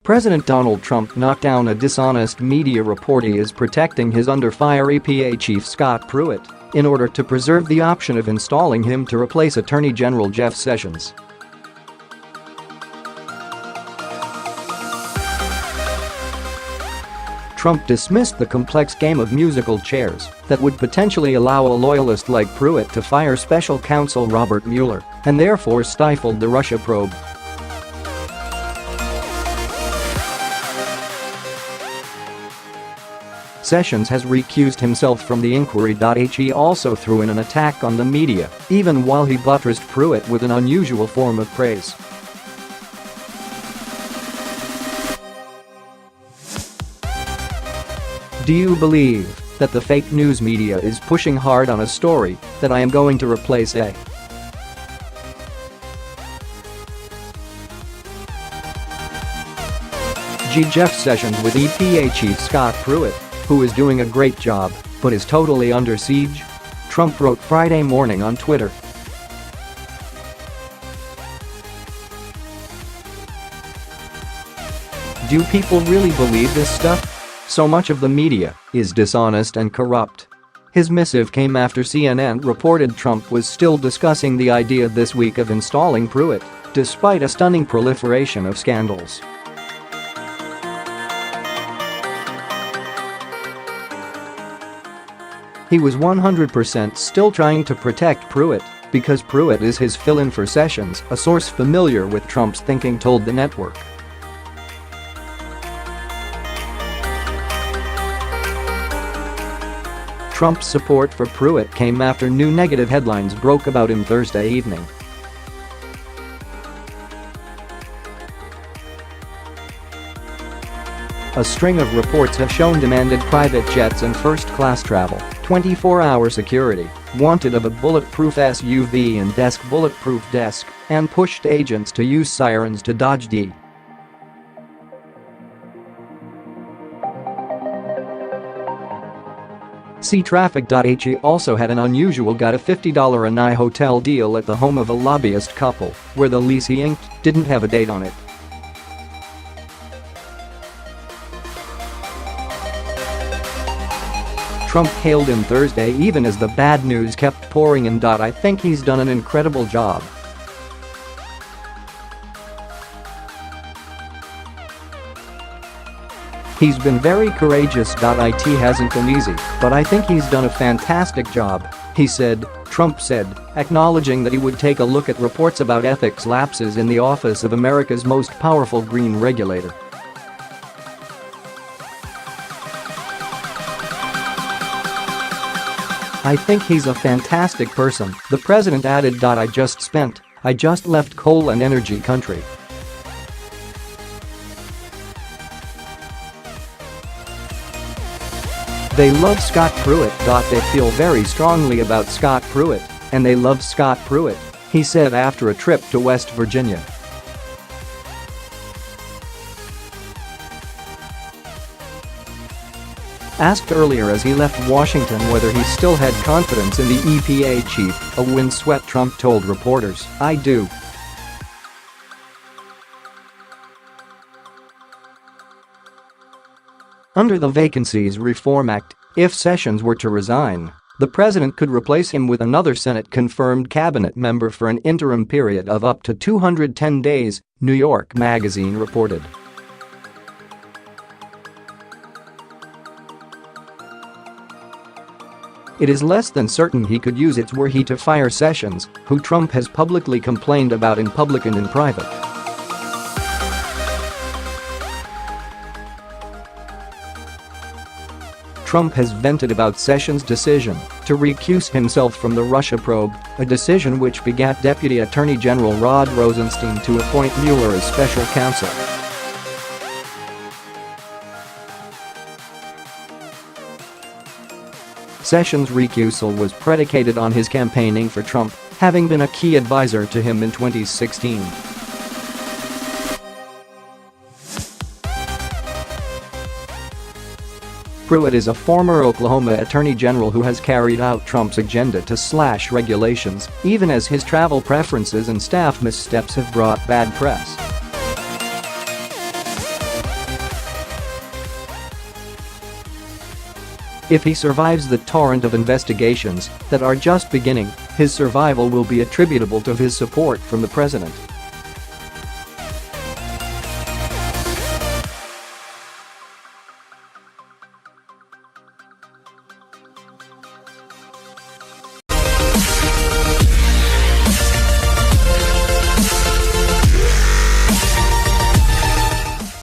President Donald Trump knocked down a dishonest media report he is protecting his under-fire EPA chief Scott Pruitt in order to preserve the option of installing him to replace Attorney General Jeff Sessions. Trump dismissed the complex game of musical chairs that would potentially allow a loyalist like Pruitt to fire special counsel Robert Mueller and therefore stifled the Russia probe. Sessions has recused himself from the inquiry. He also threw in an attack on the media, even while he buttressed Pruitt with an unusual form of praise. Do you believe that the fake news media is pushing hard on a story that I am going to replace a Jeff Sessions with EPA Chief Scott Pruitt, who is doing a great job but is totally under siege? Trump wrote Friday morning on Twitter. Do people really believe this stuff? So much of the media is dishonest and corrupt. His missive came after CNN reported Trump was still discussing the idea this week of installing Pruitt, despite a stunning proliferation of scandals. He was 100% still trying to protect Pruitt because Pruitt is his fill-in for Sessions, a source familiar with Trump's thinking told the network. Trump's support for Pruitt came after new negative headlines broke about him Thursday evening. A string of reports have shown demanded private jets and first-class travel, 24-hour security, wanted of a bulletproof SUV and bulletproof desk, and pushed agents to use sirens to dodge D. See Traffic. He also had an unusual got a $50 a night hotel deal at the home of a lobbyist couple, where the lease he inked didn't have a date on it. Trump hailed him Thursday even as the bad news kept pouring in. I think he's done an incredible job. He's been very courageous. It hasn't been easy, but I think he's done a fantastic job, he said, Trump said, acknowledging that he would take a look at reports about ethics lapses in the office of America's most powerful green regulator. I think he's a fantastic person, the president added. I just left coal and energy country. They love Scott Pruitt. They feel very strongly about Scott Pruitt, and they love Scott Pruitt, he said after a trip to West Virginia. Asked earlier as he left Washington whether he still had confidence in the EPA chief, a windswept Trump told reporters, "I do. Under the Vacancies Reform Act, if Sessions were to resign, the president could replace him with another Senate-confirmed cabinet member for an interim period of up to 210 days, New York Magazine reported. It is less than certain he could use it were he to fire Sessions, who Trump has publicly complained about in public and in private. Trump has vented about Sessions' decision to recuse himself from the Russia probe, a decision which begat Deputy Attorney General Rod Rosenstein to appoint Mueller as special counsel. Sessions' recusal was predicated on his campaigning for Trump, having been a key advisor to him in 2016. Pruitt is a former Oklahoma attorney general who has carried out Trump's agenda to slash regulations, even as his travel preferences and staff missteps have brought bad press. If he survives the torrent of investigations that are just beginning, his survival will be attributable to his support from the president.